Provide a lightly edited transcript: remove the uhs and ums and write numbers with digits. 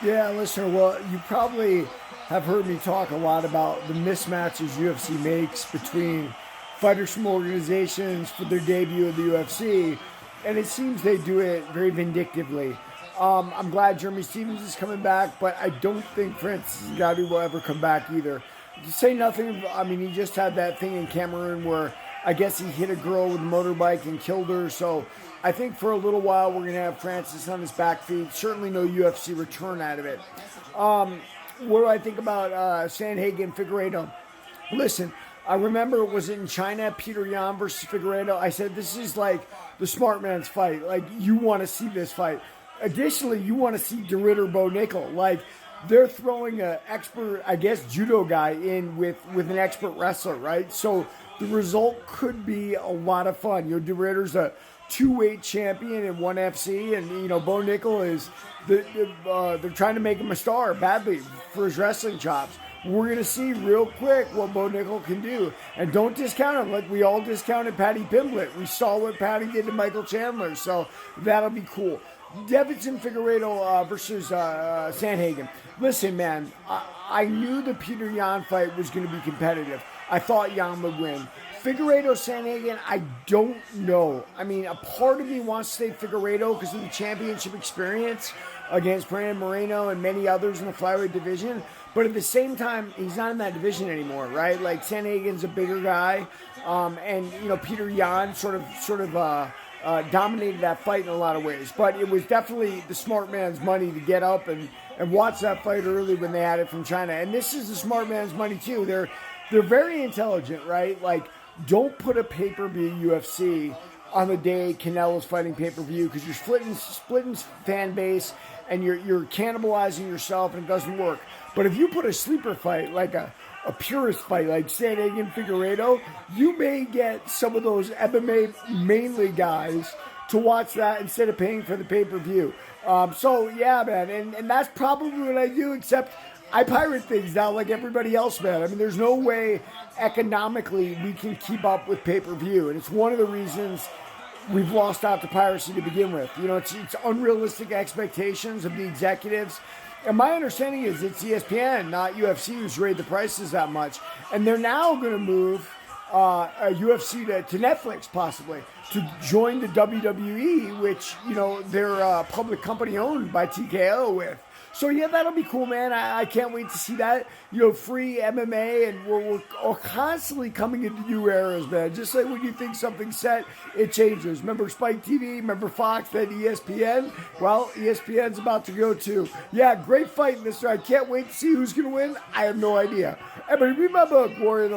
Yeah, listener, well, you probably have heard me talk a lot about the mismatches UFC makes between fighters from organizations for their debut in the UFC, and it seems they do it very vindictively. I'm glad Jeremy Stevens is coming back, but I don't think Francis Ngannou will ever come back either. To say nothing of, I mean, he just had that thing in Cameroon where I guess he hit a girl with a motorbike and killed her, so I think for a little while we're going to have Francis on his back feet. Certainly no UFC return out of it. What do I think about Sandhagen Figueredo? Listen, I remember, was it in China, Peter Yan versus Figueredo? I said, this is like the smart man's fight. Like, you want to see this fight. Additionally, you want to see DeRitter Bo Nickel. Like, they're throwing an expert, I guess, judo guy in with an expert wrestler, right? So the result could be a lot of fun. You know, DeRitter's a two-weight champion in ONE FC, and you know Bo Nickel is they're trying to make him a star badly for his wrestling chops. We're gonna see real quick what Bo Nickel can do, and don't discount him like we all discounted Paddy Pimblett. We saw what Paddy did to Michael Chandler, so that'll be cool. Davidson Figueredo versus Sandhagen. Listen, man, I knew the Peter Yan fight was going to be competitive. I thought Yan would win. Figueredo Sandhagen, I don't know. I mean, a part of me wants to say Figueredo because of the championship experience against Brandon Moreno and many others in the flyweight division. But at the same time, he's not in that division anymore, right? Like Sandhagen's a bigger guy, and you know Peter Yan sort of dominated that fight in a lot of ways. But it was definitely the smart man's money to get up and watch that fight early when they had it from China. And this is the smart man's money too. They're very intelligent, right? Like, don't put a pay-per-view UFC on the day Canelo's fighting pay-per-view because you're splitting fan base and you're cannibalizing yourself and it doesn't work. But if you put a sleeper fight like a purist fight like Sandhagen Figueredo, you may get some of those MMA mainly guys to watch that instead of paying for the pay-per-view. So yeah, man, and that's probably what I do, except I pirate things now like everybody else, man. I mean, there's no way economically we can keep up with pay-per-view, and it's one of the reasons we've lost out to piracy to begin with. You know, it's unrealistic expectations of the executives. And my understanding is it's ESPN, not UFC, who's raised the prices that much. And they're now going to move UFC to Netflix, possibly, to join the WWE, which, you know, they're a public company owned by TKO with. So, yeah, that'll be cool, man. I can't wait to see that. You know, free MMA, and we're constantly coming into new eras, man. Just like when you think something's set, it changes. Remember Spike TV? Remember Fox? Then ESPN? Well, ESPN's about to go too. Yeah, great fight, mister. I can't wait to see who's going to win. I have no idea. Everybody read my book, Warrior.